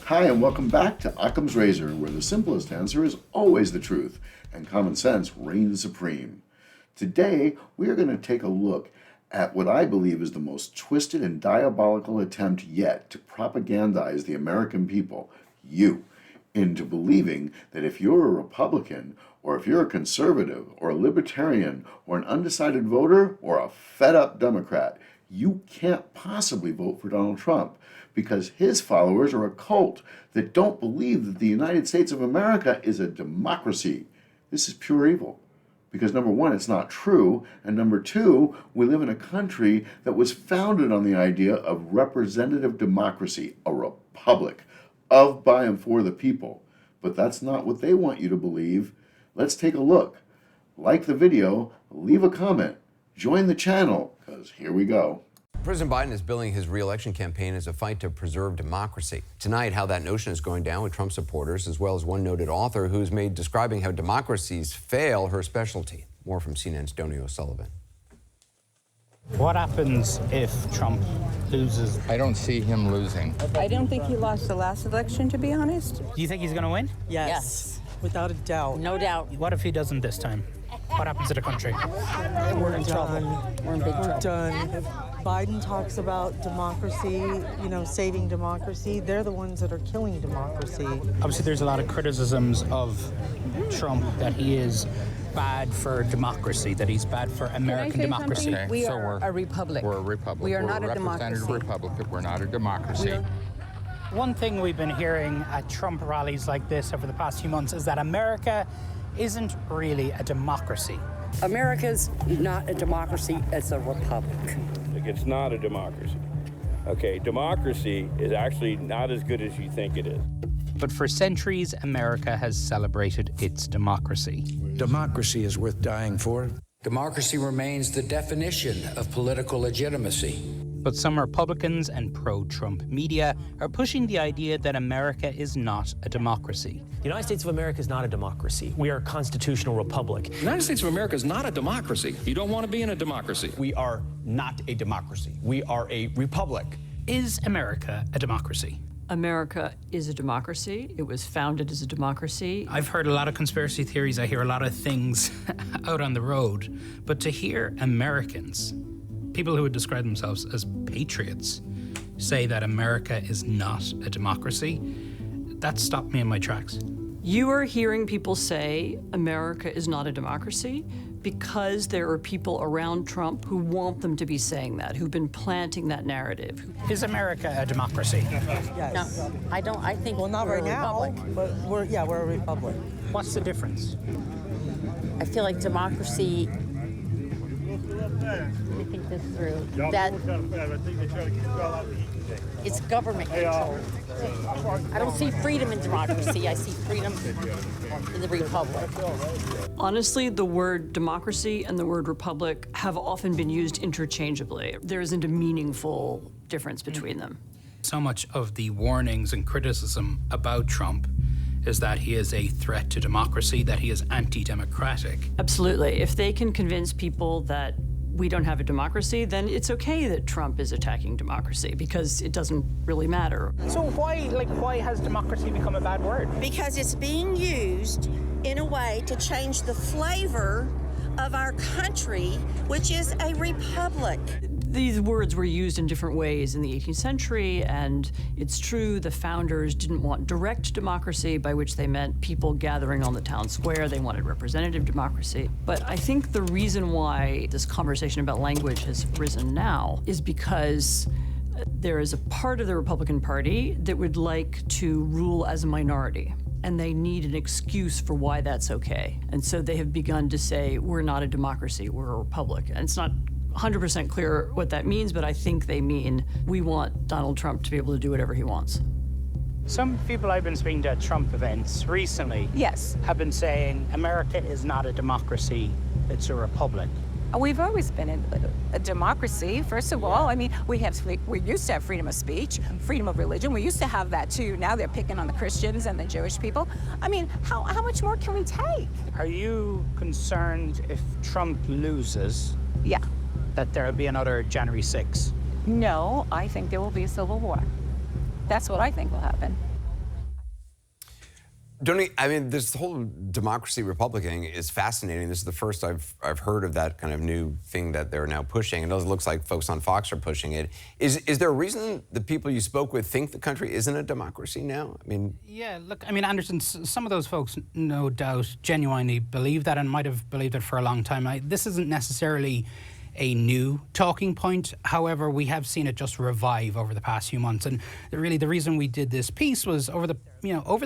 Hi, and welcome back to Occam's Razor, where the simplest answer is always the truth, and common sense reigns supreme. Today, we are going to take a look at what I believe is the most twisted and diabolical attempt yet to propagandize the American people, you, into believing that if you're a Republican, or if you're a conservative, or a libertarian, or an undecided voter, or a fed-up Democrat, you can't possibly vote for Donald Trump, because his followers are a cult that don't believe that the United States of America is a democracy. This is pure evil. Because number one, it's not true, and number two, we live in a country that was founded on the idea of representative democracy, a republic, of, by, and for the people. But that's not what they want you to believe. Let's take a look. Like the video, leave a comment, join the channel, because here we go. President Biden is billing his re-election campaign as a fight to preserve democracy. Tonight, how that notion is going down with Trump supporters, as well as one noted author who's made describing how democracies fail her specialty. More from CNN's Donny O'Sullivan. What happens if Trump loses? I don't see him losing. I don't think he lost the last election, to be honest. Do you think he's going to win? Yes. Without a doubt. No doubt. What if he doesn't this time? What happens to the country? We're in trouble. We're in big trouble. We're done. If Biden talks about democracy, saving democracy, they're the ones that are killing democracy. Obviously, there's a lot of criticisms of Trump that he is bad for democracy, that he's bad for American democracy. Okay, We so are a republic. We're a republic. We are We're not a representative democracy. republic. We're not a democracy. One thing we've been hearing at Trump rallies like this over the past few months is that America isn't really a democracy. America's not a democracy, it's a republic. It's not a democracy. Okay, democracy is actually not as good as you think it is. But for centuries, America has celebrated its democracy. Democracy is worth dying for. Democracy remains the definition of political legitimacy. But some Republicans and pro-Trump media are pushing the idea that America is not a democracy. The United States of America is not a democracy. We are a constitutional republic. The United States of America is not a democracy. You don't want to be in a democracy. We are not a democracy. We are a republic. Is America a democracy? America is a democracy. It was founded as a democracy. I've heard a lot of conspiracy theories. I hear a lot of things out on the road. But to hear Americans, people who would describe themselves as patriots, say that America is not a democracy, that stopped me in my tracks. You are hearing people say America is not a democracy because there are people around Trump who want them to be saying that, who've been planting that narrative. Is America a democracy? Yes. No, I don't. I think Well, not we're right a now, republic. but we're a republic. What's the difference? I feel like democracy. Let me think this through. That it's government control. I don't see freedom in democracy. I see freedom in the republic. Honestly, the word democracy and the word republic have often been used interchangeably. There isn't a meaningful difference between them. So much of the warnings and criticism about Trump is that he is a threat to democracy, that he is anti-democratic. Absolutely. If they can convince people that we don't have a democracy, then it's okay that Trump is attacking democracy because it doesn't really matter. So why has democracy become a bad word? Because it's being used in a way to change the flavor of our country, which is a republic. These words were used in different ways in the 18th century, and it's true the founders didn't want direct democracy, by which they meant people gathering on the town square. They wanted representative democracy. But I think the reason why this conversation about language has risen now is because there is a part of the Republican Party that would like to rule as a minority, and they need an excuse for why that's okay. And so they have begun to say, we're not a democracy, we're a republic. And it's not 100% clear what that means, but I think they mean we want Donald Trump to be able to do whatever he wants. Some people I've been speaking to at Trump events recently have been saying America is not a democracy, it's a republic. We've always been a democracy, first of all. I mean, we used to have freedom of speech, freedom of religion. We used to have that too. Now they're picking on the Christians and the Jewish people. I mean, how much more can we take? Are you concerned if Trump loses? Yeah. That there will be another January 6th? No, I think there will be a civil war. That's what I think will happen. I mean, this whole democracy Republican is fascinating. This is the first I've heard of that kind of new thing that they're now pushing. And it looks like folks on Fox are pushing it. Is there a reason the people you spoke with think the country isn't a democracy now? I mean, yeah, look, I mean, Anderson, some of those folks no doubt genuinely believe that and might have believed it for a long time. This isn't necessarily a new talking point. However, we have seen it just revive over the past few months. And really the reason we did this piece was over the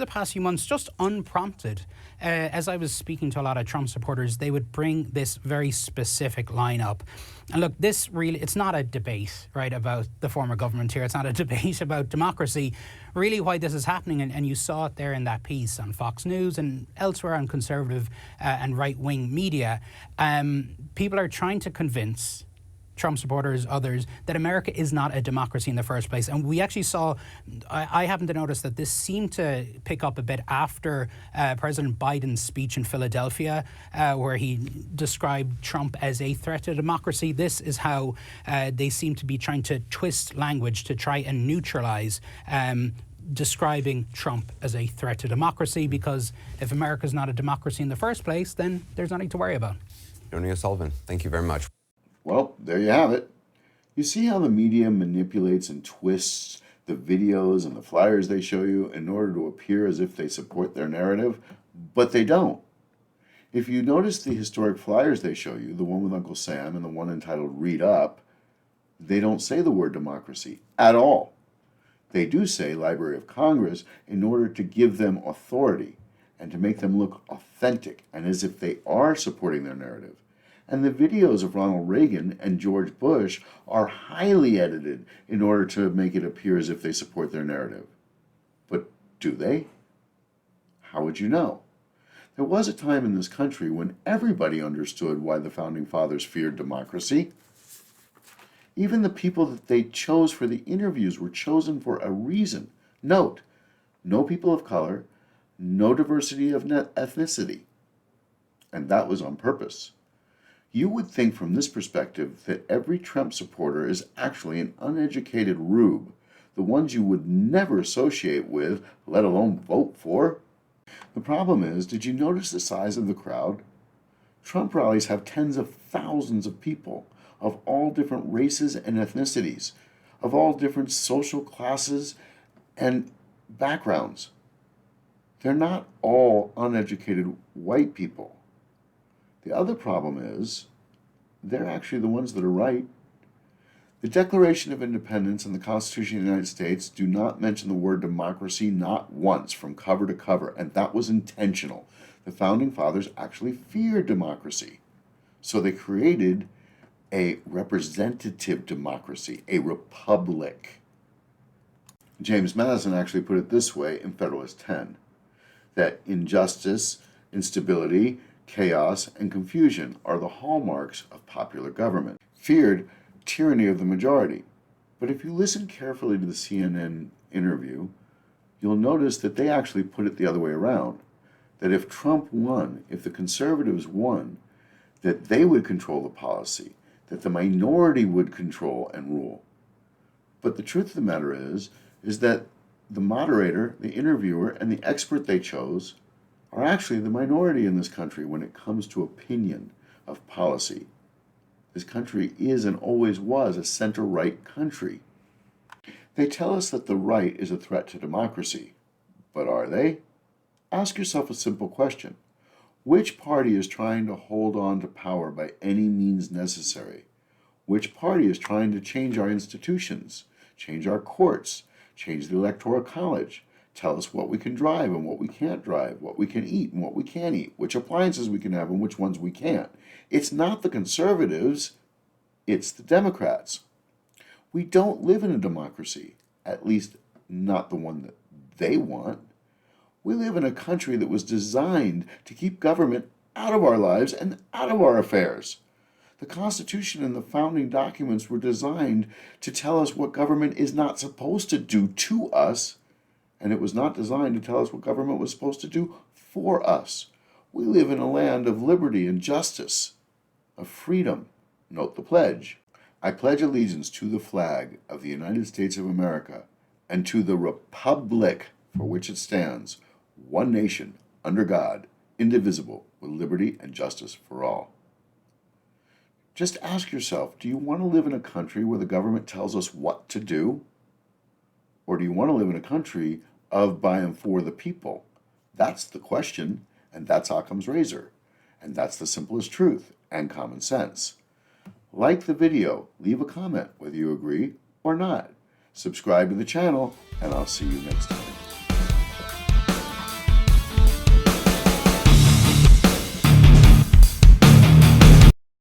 past few months, just unprompted, as I was speaking to a lot of Trump supporters, they would bring this very specific line up. And look, this really, it's not a debate, right, about the former government here. It's not a debate about democracy. Really why this is happening, and you saw it there in that piece on Fox News and elsewhere on conservative and right-wing media, people are trying to convince Trump supporters, others, that America is not a democracy in the first place. And we actually saw, I happen to notice that this seemed to pick up a bit after President Biden's speech in Philadelphia, where he described Trump as a threat to democracy. This is how they seem to be trying to twist language to try and neutralize describing Trump as a threat to democracy, because if America's not a democracy in the first place, then there's nothing to worry about. Joni O'Sullivan, thank you very much. Well, there you have it. You see how the media manipulates and twists the videos and the flyers they show you in order to appear as if they support their narrative, but they don't. If you notice the historic flyers they show you, the one with Uncle Sam and the one entitled Read Up, they don't say the word democracy at all. They do say Library of Congress in order to give them authority and to make them look authentic and as if they are supporting their narrative. And the videos of Ronald Reagan and George Bush are highly edited in order to make it appear as if they support their narrative. But do they? How would you know? There was a time in this country when everybody understood why the Founding Fathers feared democracy. Even the people that they chose for the interviews were chosen for a reason. Note, no people of color, no diversity of ethnicity. And that was on purpose. You would think from this perspective that every Trump supporter is actually an uneducated rube, the ones you would never associate with, let alone vote for. The problem is, did you notice the size of the crowd? Trump rallies have tens of thousands of people of all different races and ethnicities, of all different social classes and backgrounds. They're not all uneducated white people. The other problem is, they're actually the ones that are right. The Declaration of Independence and the Constitution of the United States do not mention the word democracy not once from cover to cover, and that was intentional. The Founding Fathers actually feared democracy. So they created a representative democracy, a republic. James Madison actually put it this way in Federalist 10, that injustice, instability, chaos, and confusion are the hallmarks of popular government. Feared tyranny of the majority. But if you listen carefully to the CNN interview, you'll notice that they actually put it the other way around. That if Trump won, if the conservatives won, that they would control the policy, that the minority would control and rule. But the truth of the matter is that the moderator, the interviewer, and the expert they chose are actually the minority in this country when it comes to opinion of policy. This country is and always was a center-right country. They tell us that the right is a threat to democracy. But are they? Ask yourself a simple question. Which party is trying to hold on to power by any means necessary? Which party is trying to change our institutions, change our courts, change the Electoral College, tell us what we can drive and what we can't drive, what we can eat and what we can't eat, which appliances we can have and which ones we can't? It's not the conservatives, it's the Democrats. We don't live in a democracy, at least not the one that they want. We live in a country that was designed to keep government out of our lives and out of our affairs. The Constitution and the founding documents were designed to tell us what government is not supposed to do to us, and it was not designed to tell us what government was supposed to do for us. We live in a land of liberty and justice, of freedom. Note the pledge. I pledge allegiance to the flag of the United States of America and to the republic for which it stands, one nation, under God, indivisible, with liberty and justice for all. Just ask yourself, do you want to live in a country where the government tells us what to do? Or do you want to live in a country of, by, and for the people? That's the question, and that's Occam's razor. And that's the simplest truth and common sense. Like the video, leave a comment whether you agree or not. Subscribe to the channel, and I'll see you next time.